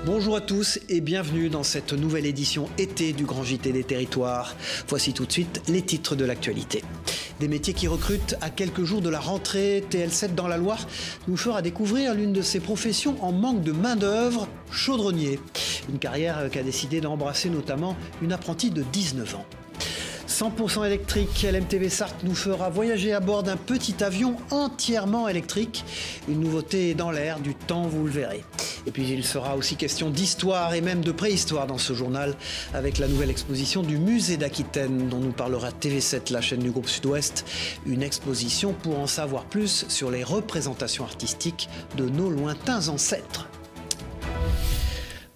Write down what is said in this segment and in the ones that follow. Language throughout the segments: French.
Bonjour à tous et bienvenue dans cette nouvelle édition été du Grand JT des Territoires. Voici tout de suite les titres de l'actualité. Des métiers qui recrutent à quelques jours de la rentrée. TL7 dans la Loire nous fera découvrir l'une de ses professions en manque de main-d'œuvre, chaudronnier. Une carrière qu'a décidé d'embrasser notamment une apprentie de 19 ans. 100% électrique, LMTV Sarthe nous fera voyager à bord d'un petit avion entièrement électrique. Une nouveauté dans l'air du temps, vous le verrez. Et puis il sera aussi question d'histoire et même de préhistoire dans ce journal avec la nouvelle exposition du musée d'Aquitaine dont nous parlera TV7, la chaîne du groupe Sud-Ouest. Une exposition pour en savoir plus sur les représentations artistiques de nos lointains ancêtres.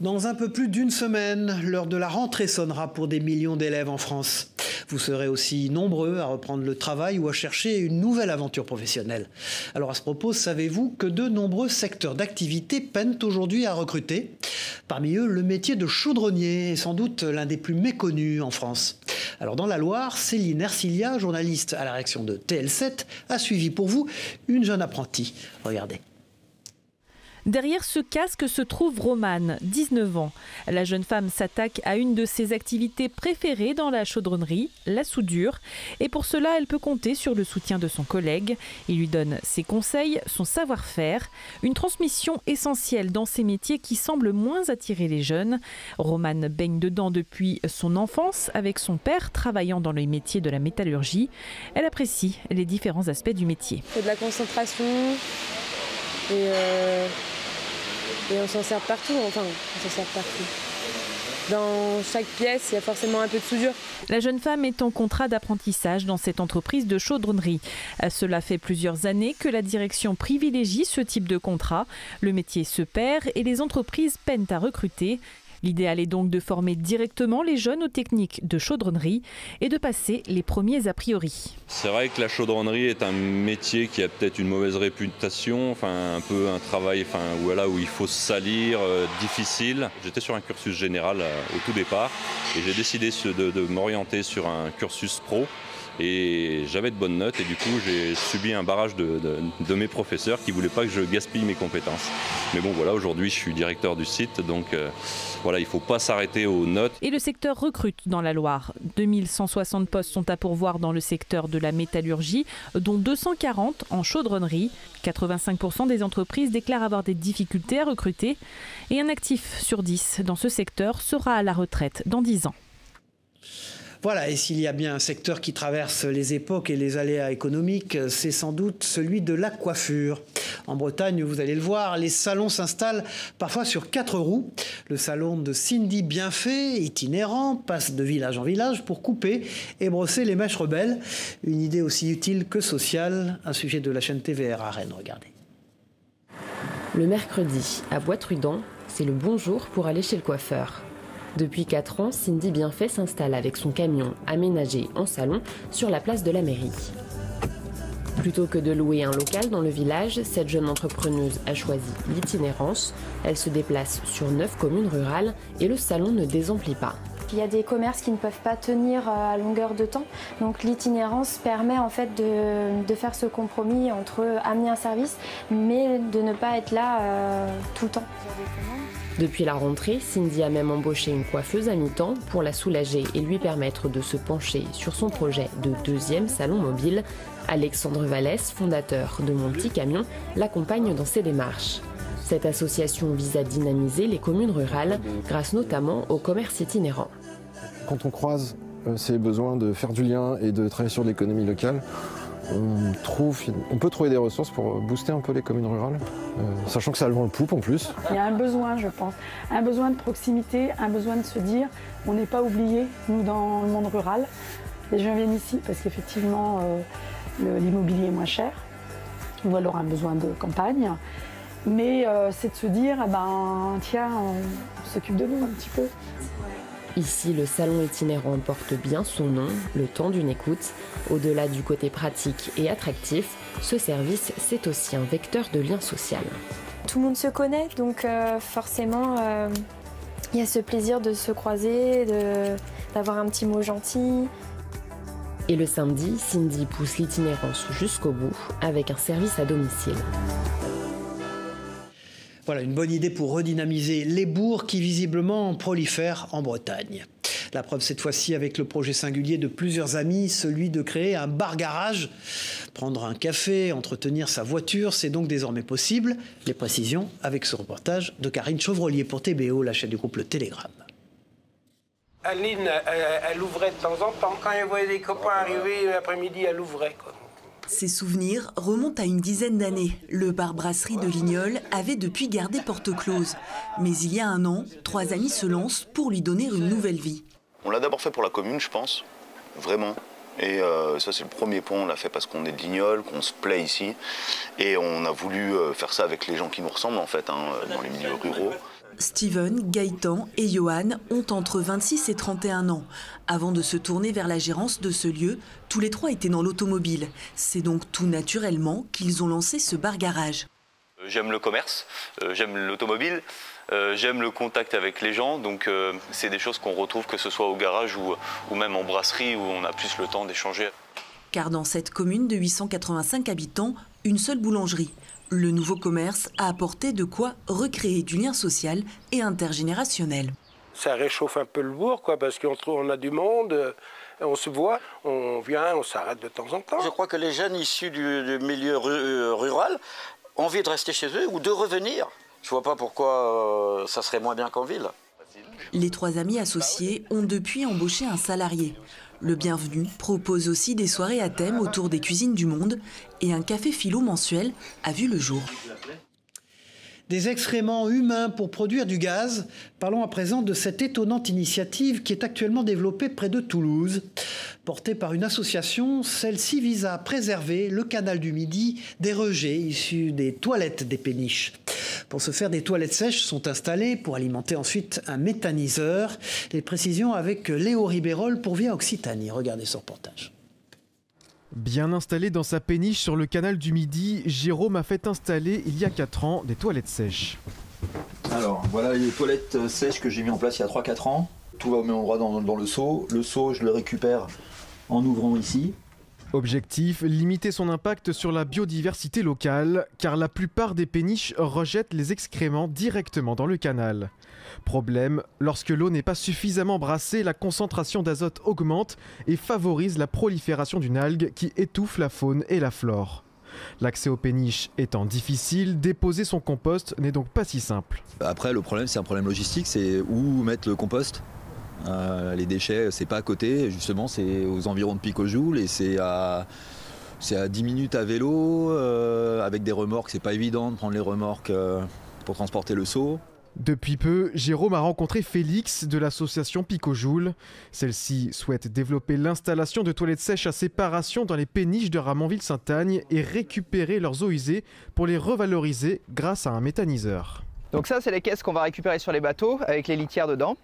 Dans un peu plus d'une semaine, l'heure de la rentrée sonnera pour des millions d'élèves en France. Vous serez aussi nombreux à reprendre le travail ou à chercher une nouvelle aventure professionnelle. Alors à ce propos, savez-vous que de nombreux secteurs d'activité peinent aujourd'hui à recruter ? Parmi eux, le métier de chaudronnier est sans doute l'un des plus méconnus en France. Alors dans la Loire, Céline Ercilia, journaliste à la rédaction de TL7, a suivi pour vous une jeune apprentie. Regardez. Derrière ce casque se trouve Romane, 19 ans. La jeune femme s'attaque à une de ses activités préférées dans la chaudronnerie, la soudure. Et pour cela, elle peut compter sur le soutien de son collègue. Il lui donne ses conseils, son savoir-faire. Une transmission essentielle dans ces métiers qui semblent moins attirer les jeunes. Romane baigne dedans depuis son enfance avec son père travaillant dans le métier de la métallurgie. Elle apprécie les différents aspects du métier. Il faut de la concentration et on s'en sert partout, Dans chaque pièce, il y a forcément un peu de soudure. La jeune femme est en contrat d'apprentissage dans cette entreprise de chaudronnerie. Cela fait plusieurs années que la direction privilégie ce type de contrat. Le métier se perd et les entreprises peinent à recruter. L'idéal est donc de former directement les jeunes aux techniques de chaudronnerie et de passer les premiers a priori. C'est vrai que la chaudronnerie est un métier qui a peut-être une mauvaise réputation, un peu un travail où il faut se salir, difficile. J'étais sur un cursus général au tout départ et j'ai décidé de m'orienter sur un cursus pro. Et j'avais de bonnes notes et du coup j'ai subi un barrage de mes professeurs qui ne voulaient pas que je gaspille mes compétences. Mais bon voilà, aujourd'hui je suis directeur du site, donc il ne faut pas s'arrêter aux notes. Et le secteur recrute dans la Loire. 2160 postes sont à pourvoir dans le secteur de la métallurgie, dont 240 en chaudronnerie. 85% des entreprises déclarent avoir des difficultés à recruter. Et un actif sur 10 dans ce secteur sera à la retraite dans 10 ans. Voilà, et s'il y a bien un secteur qui traverse les époques et les aléas économiques, c'est sans doute celui de la coiffure. En Bretagne, vous allez le voir, les salons s'installent parfois sur 4 roues. Le salon de Cindy Bienfait, itinérant, passe de village en village pour couper et brosser les mèches rebelles. Une idée aussi utile que sociale, un sujet de la chaîne TVR à Rennes, regardez. Le mercredi, à Bois-Trudon, c'est le bon jour pour aller chez le coiffeur. Depuis 4 ans, Cindy Bienfait s'installe avec son camion aménagé en salon sur la place de la mairie. Plutôt que de louer un local dans le village, cette jeune entrepreneuse a choisi l'itinérance. Elle se déplace sur 9 communes rurales et le salon ne désemplit pas. Il y a des commerces qui ne peuvent pas tenir à longueur de temps. Donc l'itinérance permet en fait de faire ce compromis entre amener un service mais de ne pas être là tout le temps. Depuis la rentrée, Cindy a même embauché une coiffeuse à mi-temps pour la soulager et lui permettre de se pencher sur son projet de 2e salon mobile. Alexandre Vallès, fondateur de Mon Petit Camion, l'accompagne dans ses démarches. Cette association vise à dynamiser les communes rurales grâce notamment au commerce itinérant. Quand on croise ces besoins de faire du lien et de travailler sur l'économie locale, on peut trouver des ressources pour booster un peu les communes rurales, sachant que ça a le vent le poupe en plus. Il y a un besoin, je pense, un besoin de proximité, un besoin de se dire on n'est pas oubliés, nous, dans le monde rural. Les gens viennent ici parce qu'effectivement, l'immobilier est moins cher, ou alors un besoin de campagne. Mais c'est de se dire, tiens, on s'occupe de nous un petit peu. Ici, le salon itinérant porte bien son nom, le temps d'une écoute. Au-delà du côté pratique et attractif, ce service, c'est aussi un vecteur de lien social. Tout le monde se connaît, donc forcément, il y a ce plaisir de se croiser, d'avoir un petit mot gentil. Et le samedi, Cindy pousse l'itinérance jusqu'au bout avec un service à domicile. Voilà une bonne idée pour redynamiser les bourgs qui visiblement prolifèrent en Bretagne. La preuve cette fois-ci avec le projet singulier de plusieurs amis, celui de créer un bar-garage. Prendre un café, entretenir sa voiture, c'est donc désormais possible. Les précisions avec ce reportage de Karine Chevrolier pour TBO, la chaîne du groupe Le Télégramme. Aline, elle ouvrait de temps en temps. Quand elle voyait des copains arriver l'après-midi, elle ouvrait, quoi. Ces souvenirs remontent à une dizaine d'années. Le bar-brasserie de Lignol avait depuis gardé porte close. Mais il y a un an, 3 amis se lancent pour lui donner une nouvelle vie. On l'a d'abord fait pour la commune, je pense, vraiment. Et ça, c'est le premier point, on l'a fait parce qu'on est de Lignol, qu'on se plaît ici. Et on a voulu faire ça avec les gens qui nous ressemblent, en fait, dans les milieux ruraux. Steven, Gaëtan et Johan ont entre 26 et 31 ans. Avant de se tourner vers la gérance de ce lieu, tous les 3 étaient dans l'automobile. C'est donc tout naturellement qu'ils ont lancé ce bar-garage. J'aime le commerce, j'aime l'automobile, j'aime le contact avec les gens. Donc c'est des choses qu'on retrouve que ce soit au garage ou même en brasserie où on a plus le temps d'échanger. Car dans cette commune de 885 habitants, une seule boulangerie. Le nouveau commerce a apporté de quoi recréer du lien social et intergénérationnel. Ça réchauffe un peu le bourg, quoi, parce qu'on a du monde, on se voit, on vient, on s'arrête de temps en temps. Je crois que les jeunes issus du milieu rural ont envie de rester chez eux ou de revenir. Je ne vois pas pourquoi ça serait moins bien qu'en ville. Les 3 amis associés ont depuis embauché un salarié. Le Bienvenu propose aussi des soirées à thème autour des cuisines du monde et un café philo mensuel a vu le jour. Des excréments humains pour produire du gaz. Parlons à présent de cette étonnante initiative qui est actuellement développée près de Toulouse. Portée par une association, celle-ci vise à préserver le canal du Midi des rejets issus des toilettes des péniches. Pour ce faire, des toilettes sèches sont installées pour alimenter ensuite un méthaniseur. Les précisions avec Léo Ribérol pour Via Occitanie. Regardez ce reportage. Bien installé dans sa péniche sur le canal du Midi, Jérôme a fait installer il y a 4 ans des toilettes sèches. Alors voilà les toilettes sèches que j'ai mis en place il y a 3-4 ans. Tout va au même endroit dans le seau. Le seau, je le récupère en ouvrant ici. Objectif, limiter son impact sur la biodiversité locale, car la plupart des péniches rejettent les excréments directement dans le canal. Problème, lorsque l'eau n'est pas suffisamment brassée, la concentration d'azote augmente et favorise la prolifération d'une algue qui étouffe la faune et la flore. L'accès aux péniches étant difficile, déposer son compost n'est donc pas si simple. Après, le problème, c'est un problème logistique, c'est où mettre le compost. Les déchets, c'est pas à côté, justement, c'est aux environs de Picojoule et c'est à 10 minutes à vélo, avec des remorques, c'est pas évident de prendre les remorques pour transporter le seau. Depuis peu, Jérôme a rencontré Félix de l'association Picojoule. Celle-ci souhaite développer l'installation de toilettes sèches à séparation dans les péniches de Ramonville-Saint-Agne et récupérer leurs eaux usées pour les revaloriser grâce à un méthaniseur. Donc ça, c'est les caisses qu'on va récupérer sur les bateaux avec les litières dedans.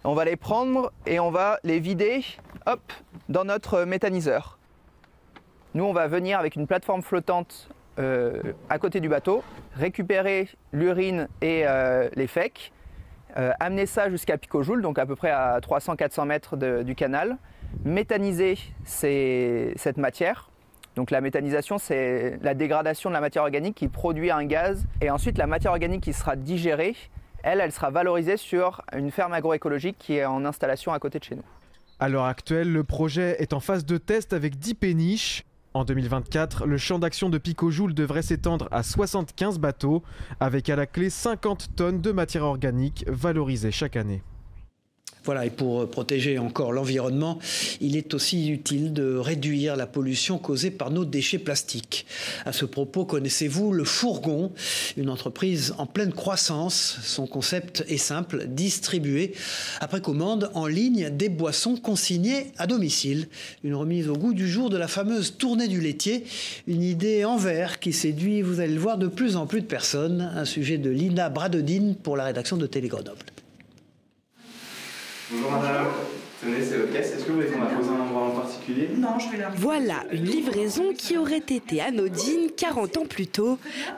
On va les prendre et on va les vider hop, dans notre méthaniseur. Nous, on va venir avec une plateforme flottante à côté du bateau, récupérer l'urine et les fécs, amener ça jusqu'à Picojoule, donc à peu près à 300-400 mètres du canal, méthaniser cette matière. Donc la méthanisation, c'est la dégradation de la matière organique qui produit un gaz. Et ensuite, la matière organique qui sera digérée, elle sera valorisée sur une ferme agroécologique qui est en installation à côté de chez nous. À l'heure actuelle, le projet est en phase de test avec 10 péniches. En 2024, le champ d'action de Picojoule devrait s'étendre à 75 bateaux, avec à la clé 50 tonnes de matière organique valorisée chaque année. Voilà, et pour protéger encore l'environnement, il est aussi utile de réduire la pollution causée par nos déchets plastiques. À ce propos, connaissez-vous le Fourgon, une entreprise en pleine croissance. Son concept est simple, distribuer après commande en ligne des boissons consignées à domicile. Une remise au goût du jour de la fameuse tournée du laitier, une idée en verre qui séduit, vous allez le voir, de plus en plus de personnes. Un sujet de Lina Bradodine pour la rédaction de Télé Grenoble. Bonjour madame, tenez, c'est votre caisse. Est-ce que vous voulez qu'on la pose à un endroit en particulier ? basculer? Non, je vais la... Voilà une livraison qui aurait été anodine 40 ans plus tôt,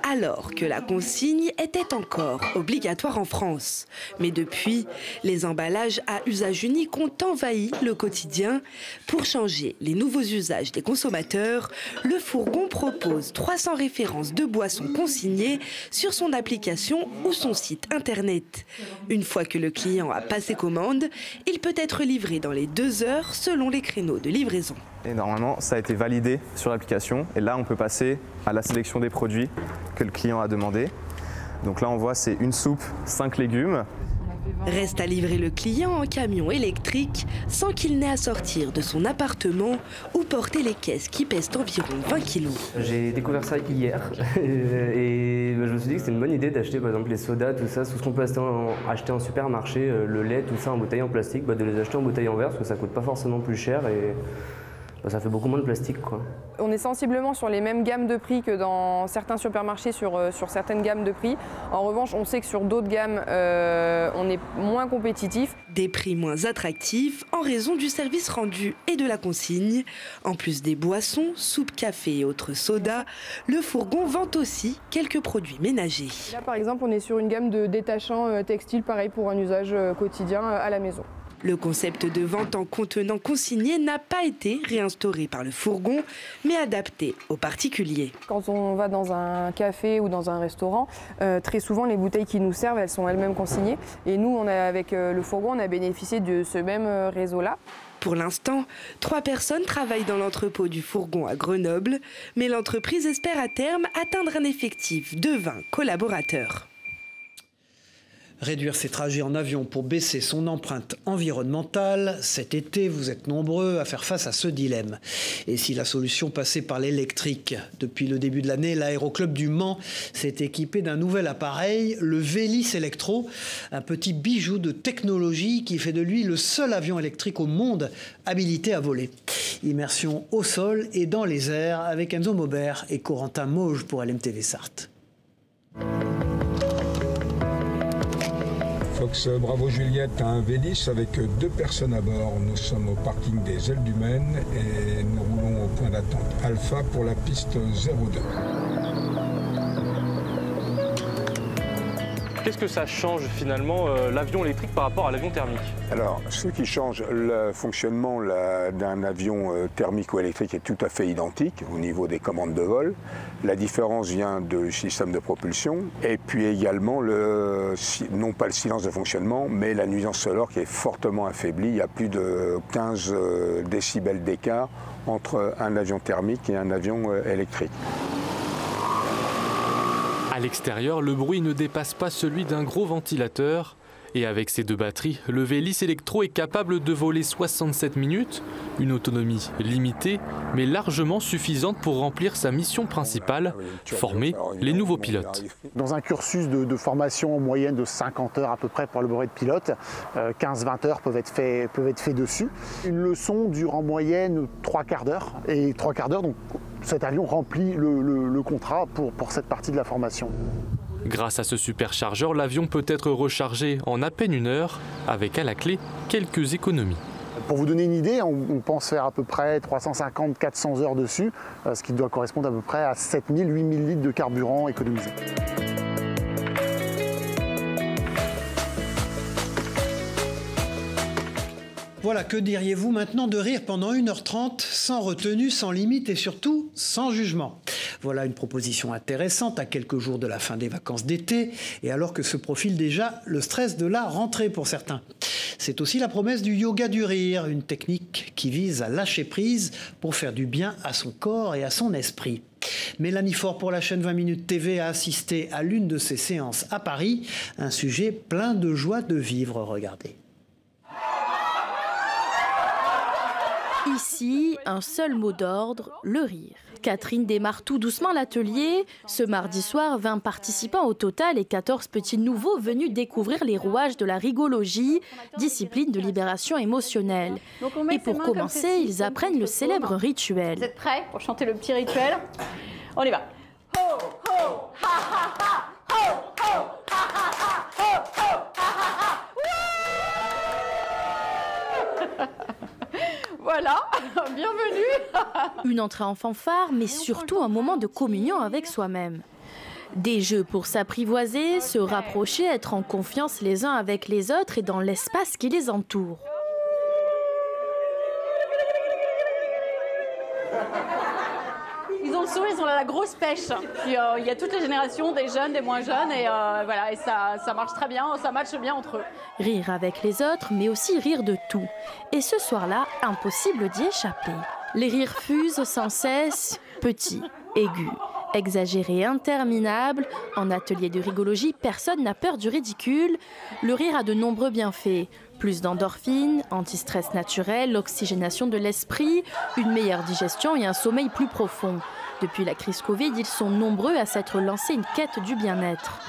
alors que la consigne était encore obligatoire en France. Mais depuis, les emballages à usage unique ont envahi le quotidien. Pour changer les nouveaux usages des consommateurs, le fourgon propose 300 références de boissons consignées sur son application ou son site internet. Une fois que le client a passé commande, il peut être livré dans les 2 heures selon les créneaux de livraison. Et normalement, ça a été validé sur l'application et là, on peut passer à la sélection des produits que le client a demandé. Donc là, on voit, c'est une soupe, 5 légumes. Reste à livrer le client en camion électrique sans qu'il n'ait à sortir de son appartement ou porter les caisses qui pèsent environ 20 kilos. J'ai découvert ça hier et je me suis dit que c'était une bonne idée d'acheter par exemple les sodas, tout ça, tout ce qu'on peut acheter en supermarché, le lait, tout ça en bouteille en plastique, de les acheter en bouteille en verre parce que ça coûte pas forcément plus cher et ça fait beaucoup moins de plastique, quoi. On est sensiblement sur les mêmes gammes de prix que dans certains supermarchés sur certaines gammes de prix. En revanche, on sait que sur d'autres gammes, on est moins compétitif. Des prix moins attractifs en raison du service rendu et de la consigne. En plus des boissons, soupes, café et autres sodas, le fourgon vend aussi quelques produits ménagers. Là, par exemple, on est sur une gamme de détachants textiles, pareil pour un usage quotidien à la maison. Le concept de vente en contenant consigné n'a pas été réinstauré par le fourgon, mais adapté aux particuliers. Quand on va dans un café ou dans un restaurant, très souvent les bouteilles qui nous servent, elles sont elles-mêmes consignées. Et nous, avec le fourgon, on a bénéficié de ce même réseau-là. Pour l'instant, 3 personnes travaillent dans l'entrepôt du fourgon à Grenoble, mais l'entreprise espère à terme atteindre un effectif de 20 collaborateurs. Réduire ses trajets en avion pour baisser son empreinte environnementale, cet été, vous êtes nombreux à faire face à ce dilemme. Et si la solution passait par l'électrique? Depuis le début de l'année, l'Aéroclub du Mans s'est équipé d'un nouvel appareil, le Vélis Electro, un petit bijou de technologie qui fait de lui le seul avion électrique au monde habilité à voler. Immersion au sol et dans les airs avec Enzo Maubert et Corentin Mauge pour LMTV Sarthe. Fox Bravo Juliette a un Vélis avec 2 personnes à bord. Nous sommes au parking des Ailes du Maine et nous roulons au point d'attente Alpha pour la piste 02. Qu'est-ce que ça change finalement l'avion électrique par rapport à l'avion thermique? Alors, ce qui change le fonctionnement d'un avion thermique ou électrique est tout à fait identique au niveau des commandes de vol. La différence vient du système de propulsion et puis également, non pas le silence de fonctionnement, mais la nuisance sonore qui est fortement affaiblie. Il y a plus de 15 décibels d'écart entre un avion thermique et un avion électrique. À l'extérieur, le bruit ne dépasse pas celui d'un gros ventilateur. Et avec ses 2 batteries, le Vélis Electro est capable de voler 67 minutes, une autonomie limitée, mais largement suffisante pour remplir sa mission principale, former les nouveaux pilotes. Dans un cursus de formation en moyenne de 50 heures à peu près pour le brevet de pilote, 15-20 heures peuvent être faits dessus. Une leçon dure en moyenne 3/4 d'heure, et 3/4 d'heure, donc cet avion remplit le contrat pour cette partie de la formation. Grâce à ce superchargeur, l'avion peut être rechargé en à peine 1 heure, avec à la clé quelques économies. Pour vous donner une idée, on pense faire à peu près 350-400 heures dessus, ce qui doit correspondre à peu près à 7000-8000 litres de carburant économisé. Voilà, que diriez-vous maintenant de rire pendant 1h30, sans retenue, sans limite et surtout sans jugement? Voilà une proposition intéressante à quelques jours de la fin des vacances d'été et alors que se profile déjà le stress de la rentrée pour certains. C'est aussi la promesse du yoga du rire, une technique qui vise à lâcher prise pour faire du bien à son corps et à son esprit. Mélanie Faure pour la chaîne 20 Minutes TV a assisté à l'une de ces séances à Paris, un sujet plein de joie de vivre, regardez. Ici, un seul mot d'ordre, le rire. Catherine démarre tout doucement l'atelier. Ce mardi soir, 20 participants au total et 14 petits nouveaux venus découvrir les rouages de la rigologie, discipline de libération émotionnelle. Et pour commencer, ils apprennent le célèbre rituel. Vous êtes prêts pour chanter le petit rituel? On y va. Ho, ho, ha, ha, ha. Ho, ho, ha, ha, ha. Ho, ho, ha, ha, ha. Voilà, bienvenue. Une entrée en fanfare, mais surtout un moment de communion avec soi-même. Des jeux pour s'apprivoiser, se rapprocher, être en confiance les uns avec les autres et dans l'espace qui les entoure. Ils ont le sourire, ils ont la grosse pêche. Puis il y a toutes les générations, des jeunes, des moins jeunes, et voilà, et ça marche très bien, ça matche bien entre eux. Rire avec les autres, mais aussi rire de tout. Et ce soir-là, impossible d'y échapper. Les rires fusent sans cesse, petits, aigus, exagérés, interminables. En atelier de rigologie, personne n'a peur du ridicule. Le rire a de nombreux bienfaits. Plus d'endorphines, anti-stress naturel, oxygénation de l'esprit, une meilleure digestion et un sommeil plus profond. Depuis la crise Covid, ils sont nombreux à s'être lancés une quête du bien-être.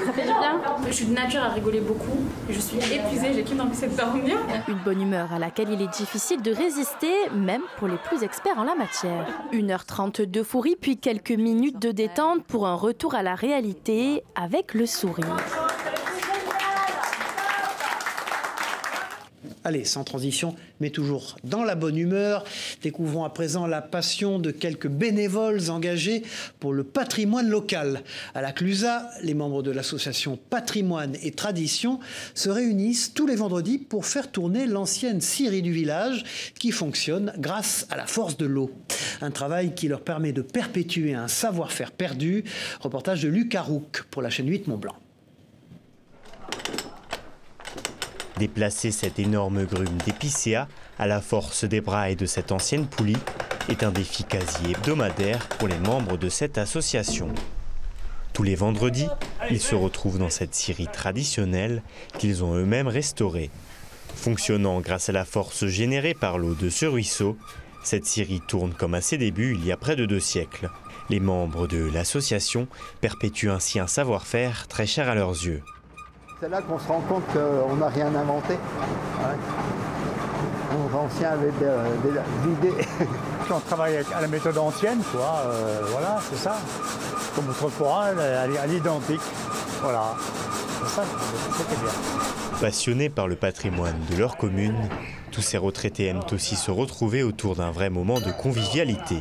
Ça fait du bien. Je suis de nature à rigoler beaucoup. Je suis épuisée, j'ai qu'une envie, c'est de dormir. Une bonne humeur à laquelle il est difficile de résister, même pour les plus experts en la matière. 1h30 d'euphorie, puis quelques minutes de détente pour un retour à la réalité avec le sourire. Allez, sans transition, mais toujours dans la bonne humeur, découvrons à présent la passion de quelques bénévoles engagés pour le patrimoine local. À la Clusa, les membres de l'association Patrimoine et Tradition se réunissent tous les vendredis pour faire tourner l'ancienne scierie du village qui fonctionne grâce à la force de l'eau. Un travail qui leur permet de perpétuer un savoir-faire perdu. Reportage de Luc Arouk pour la chaîne 8 Mont-Blanc. Déplacer cette énorme grume d'épicéa à la force des bras et de cette ancienne poulie est un défi quasi hebdomadaire pour les membres de cette association. Tous les vendredis, ils se retrouvent dans cette scierie traditionnelle qu'ils ont eux-mêmes restaurée. Fonctionnant grâce à la force générée par l'eau de ce ruisseau, cette scierie tourne comme à ses débuts il y a près de 2 siècles. Les membres de l'association perpétuent ainsi un savoir-faire très cher à leurs yeux. C'est là qu'on se rend compte qu'on n'a rien inventé. Ouais. Nos anciens avaient des idées. On travaille à la méthode ancienne, quoi. Voilà, c'est ça. Comme autrefois, à l'identique. Voilà. C'est ça, c'était bien. Passionnés par le patrimoine de leur commune, tous ces retraités aiment aussi se retrouver autour d'un vrai moment de convivialité.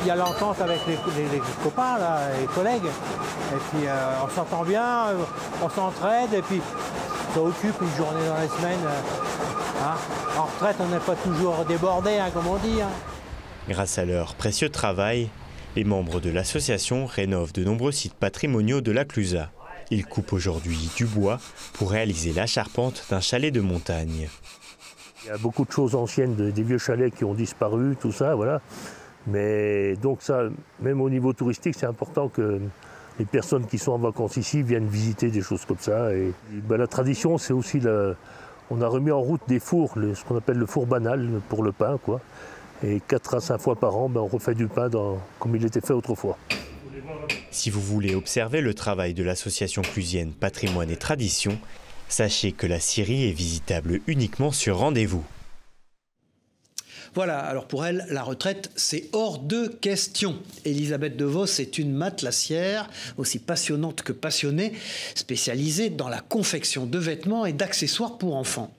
Il y a l'entente avec les copains, là, les collègues. Et puis on s'entend bien, on s'entraide et puis ça occupe une journée dans la semaine. Hein. En retraite, on n'est pas toujours débordé, hein, comme on dit. Hein. Grâce à leur précieux travail, les membres de l'association rénovent de nombreux sites patrimoniaux de la Clusa. Ils coupent aujourd'hui du bois pour réaliser la charpente d'un chalet de montagne. Il y a beaucoup de choses anciennes, des vieux chalets qui ont disparu, tout ça, voilà. Mais donc ça, même au niveau touristique, c'est important que les personnes qui sont en vacances ici viennent visiter des choses comme ça. Et la tradition, c'est aussi, on a remis en route des fours, ce qu'on appelle le four banal pour le pain, quoi. Et 4 à 5 fois par an, on refait du pain comme il était fait autrefois. Si vous voulez observer le travail de l'association clusienne Patrimoine et Tradition, sachez que la scierie est visitable uniquement sur rendez-vous. Voilà, alors pour elle, la retraite, c'est hors de question. Elisabeth DeVos est une matelassière, aussi passionnante que passionnée, spécialisée dans la confection de vêtements et d'accessoires pour enfants.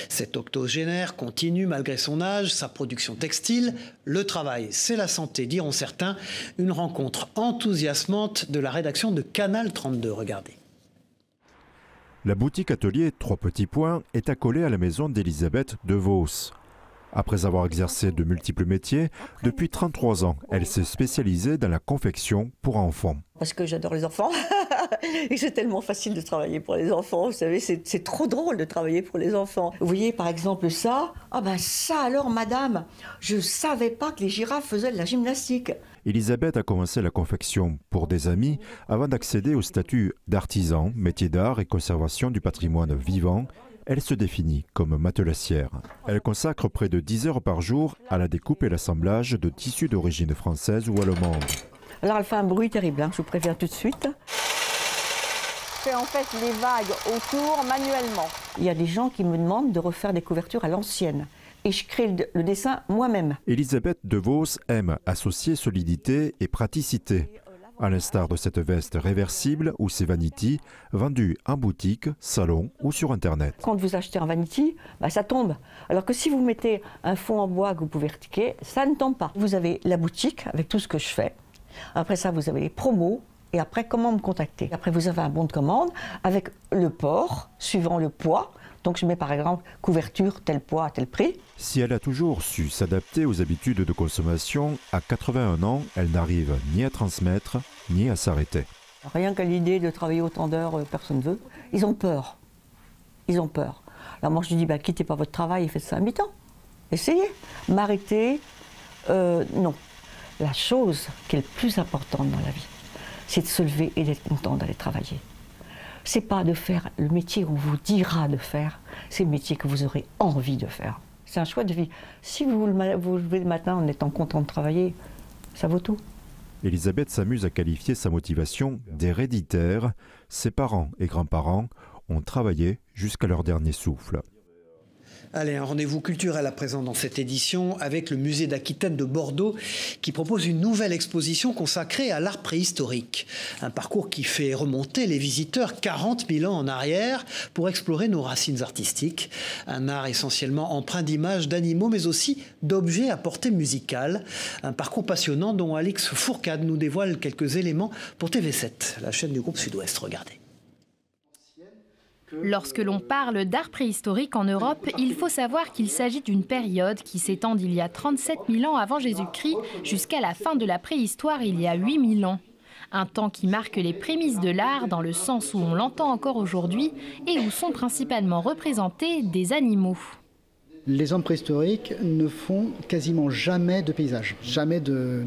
Cette octogénaire continue malgré son âge, sa production textile. Le travail, c'est la santé, diront certains. Une rencontre enthousiasmante de la rédaction de Canal 32. Regardez. La boutique atelier 3 petits points est accolée à la maison d'Elisabeth DeVos. Après avoir exercé de multiples métiers, depuis 33 ans, elle s'est spécialisée dans la confection pour enfants. Parce que j'adore les enfants et c'est tellement facile de travailler pour les enfants. Vous savez, c'est trop drôle de travailler pour les enfants. Vous voyez par exemple ça, ah ben ça alors madame, je savais pas que les girafes faisaient de la gymnastique. Elisabeth a commencé la confection pour des amis avant d'accéder au statut d'artisan, métier d'art et conservation du patrimoine vivant. Elle se définit comme matelassière. Elle consacre près de 10 heures par jour à la découpe et l'assemblage de tissus d'origine française ou allemande. Alors elle fait un bruit terrible, hein, je vous préviens tout de suite. Je fais en fait les vagues autour manuellement. Il y a des gens qui me demandent de refaire des couvertures à l'ancienne. Et je crée le dessin moi-même. Elisabeth DeVos aime associer solidité et praticité. à l'instar de cette veste réversible ou ces vanities vendues en boutique, salon ou sur Internet. Quand vous achetez un vanity, ça tombe. Alors que si vous mettez un fond en bois que vous pouvez retiquer, ça ne tombe pas. Vous avez la boutique avec tout ce que je fais. Après ça, vous avez les promos. Et après, comment me contacter? Après, vous avez un bon de commande avec le port, suivant le poids. Donc, je mets par exemple couverture, tel poids, tel prix. Si elle a toujours su s'adapter aux habitudes de consommation, à 81 ans, elle n'arrive ni à transmettre, ni à s'arrêter. Rien qu'à l'idée de travailler autant d'heures, personne ne veut. Ils ont peur. Ils ont peur. Alors moi, je dis, quittez pas votre travail et faites ça à mi-temps. Essayez. M'arrêter, non. La chose qui est le plus importante dans la vie, c'est de se lever et d'être content d'aller travailler. C'est pas de faire le métier qu'on vous dira de faire, c'est le métier que vous aurez envie de faire. C'est un choix de vie. Si vous vous levez le matin en étant content de travailler, ça vaut tout. Elisabeth s'amuse à qualifier sa motivation d'héréditaire. Ses parents et grands-parents ont travaillé jusqu'à leur dernier souffle. Allez, un rendez-vous culturel à présent dans cette édition avec le musée d'Aquitaine de Bordeaux qui propose une nouvelle exposition consacrée à l'art préhistorique. Un parcours qui fait remonter les visiteurs 40 000 ans en arrière pour explorer nos racines artistiques. Un art essentiellement empreint d'images d'animaux mais aussi d'objets à portée musicale. Un parcours passionnant dont Alix Fourcade nous dévoile quelques éléments pour TV7, la chaîne du groupe Sud-Ouest. Regardez. Lorsque l'on parle d'art préhistorique en Europe, il faut savoir qu'il s'agit d'une période qui s'étend d'il y a 37 000 ans avant Jésus-Christ jusqu'à la fin de la préhistoire il y a 8 000 ans. Un temps qui marque les prémices de l'art dans le sens où on l'entend encore aujourd'hui et où sont principalement représentés des animaux. Les hommes préhistoriques ne font quasiment jamais de paysages, jamais de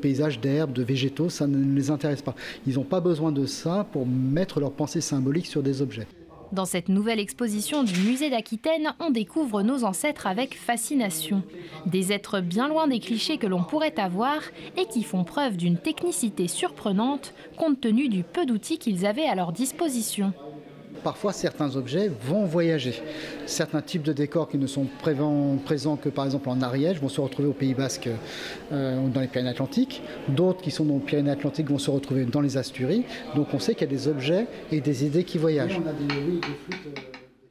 paysages d'herbes, de végétaux, ça ne les intéresse pas. Ils n'ont pas besoin de ça pour mettre leur pensée symbolique sur des objets. Dans cette nouvelle exposition du musée d'Aquitaine, on découvre nos ancêtres avec fascination. Des êtres bien loin des clichés que l'on pourrait avoir et qui font preuve d'une technicité surprenante compte tenu du peu d'outils qu'ils avaient à leur disposition. Parfois, certains objets vont voyager. Certains types de décors qui ne sont présents que par exemple en Ariège vont se retrouver au Pays Basque ou dans les Pyrénées-Atlantiques. D'autres qui sont dans les Pyrénées-Atlantiques vont se retrouver dans les Asturies. Donc on sait qu'il y a des objets et des idées qui voyagent.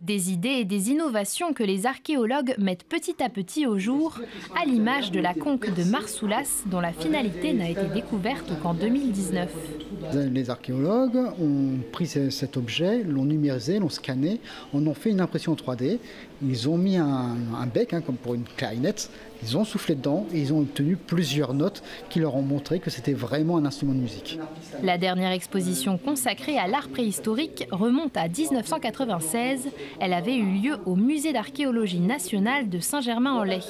Des idées et des innovations que les archéologues mettent petit à petit au jour, à l'image de la conque de Marsoulas, dont la finalité n'a été découverte qu'en 2019. Les archéologues ont pris cet objet, l'ont numérisé, l'ont scanné, en ont fait une impression 3D. Ils ont mis un bec, comme pour une clarinette, ils ont soufflé dedans et ils ont obtenu plusieurs notes qui leur ont montré que c'était vraiment un instrument de musique. La dernière exposition consacrée à l'art préhistorique remonte à 1996. Elle avait eu lieu au musée d'archéologie nationale de Saint-Germain-en-Laye.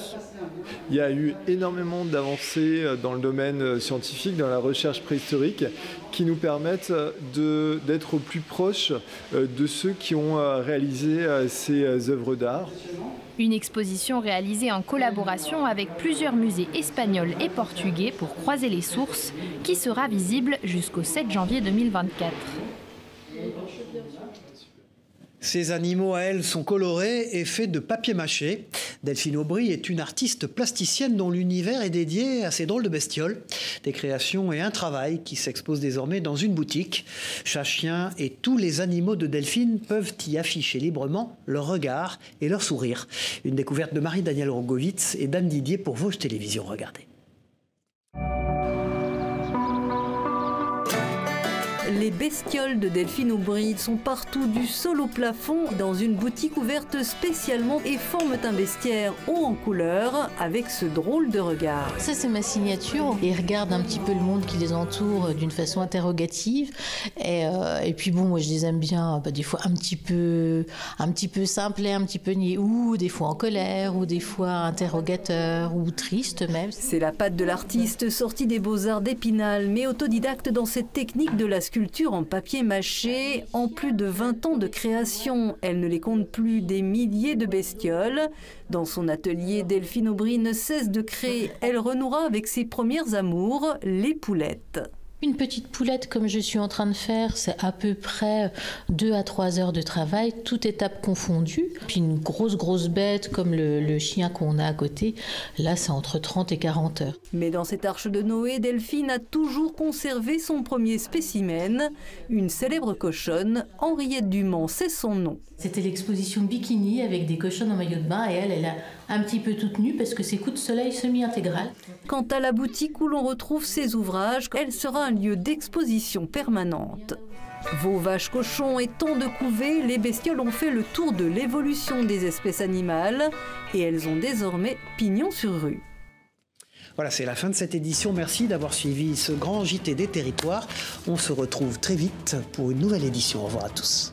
Il y a eu énormément d'avancées dans le domaine scientifique, dans la recherche préhistorique, qui nous permettent d'être au plus proche de ceux qui ont réalisé ces œuvres d'art. Une exposition réalisée en collaboration avec plusieurs musées espagnols et portugais pour croiser les sources, qui sera visible jusqu'au 7 janvier 2024. Ces animaux, à elles, sont colorés et faits de papier mâché. Delphine Aubry est une artiste plasticienne dont l'univers est dédié à ces drôles de bestioles. Des créations et un travail qui s'exposent désormais dans une boutique. Chat, chien et tous les animaux de Delphine peuvent y afficher librement leur regard et leur sourire. Une découverte de Marie-Danielle Rogovitz et d'Anne Didier pour Vosges Télévisions. Regardez. Les bestioles de Delphine Aubry sont partout du sol au plafond dans une boutique ouverte spécialement et forment un bestiaire haut en couleur avec ce drôle de regard. Ça c'est ma signature. Ils regardent un petit peu le monde qui les entoure d'une façon interrogative et puis bon, moi je les aime bien des fois un petit peu simplés, un petit peu niais, ou des fois en colère, ou des fois interrogateurs, ou tristes même. C'est la patte de l'artiste sortie des Beaux-Arts d'Épinal, mais autodidacte dans cette technique de la sculpture en papier mâché. En plus de 20 ans de création, elle ne les compte plus, des milliers de bestioles. Dans son atelier, Delphine Aubry ne cesse de créer. Elle renouera avec ses premières amours, les poulettes. Une petite poulette comme je suis en train de faire, c'est à peu près 2 à 3 heures de travail, toute étape confondue. Puis une grosse bête comme le chien qu'on a à côté, là c'est entre 30 et 40 heures. Mais dans cette arche de Noé, Delphine a toujours conservé son premier spécimen, une célèbre cochonne, Henriette Dumont, c'est son nom. C'était l'exposition bikini avec des cochonnes en maillot de bain et elle a un petit peu toute nue parce que c'est coup de soleil semi-intégral. Quant à la boutique où l'on retrouve ses ouvrages, elle sera un lieu d'exposition permanente. Veaux, vaches, cochons et tant de couvées, les bestioles ont fait le tour de l'évolution des espèces animales et elles ont désormais pignon sur rue. Voilà, c'est la fin de cette édition. Merci d'avoir suivi ce grand JT des territoires. On se retrouve très vite pour une nouvelle édition. Au revoir à tous.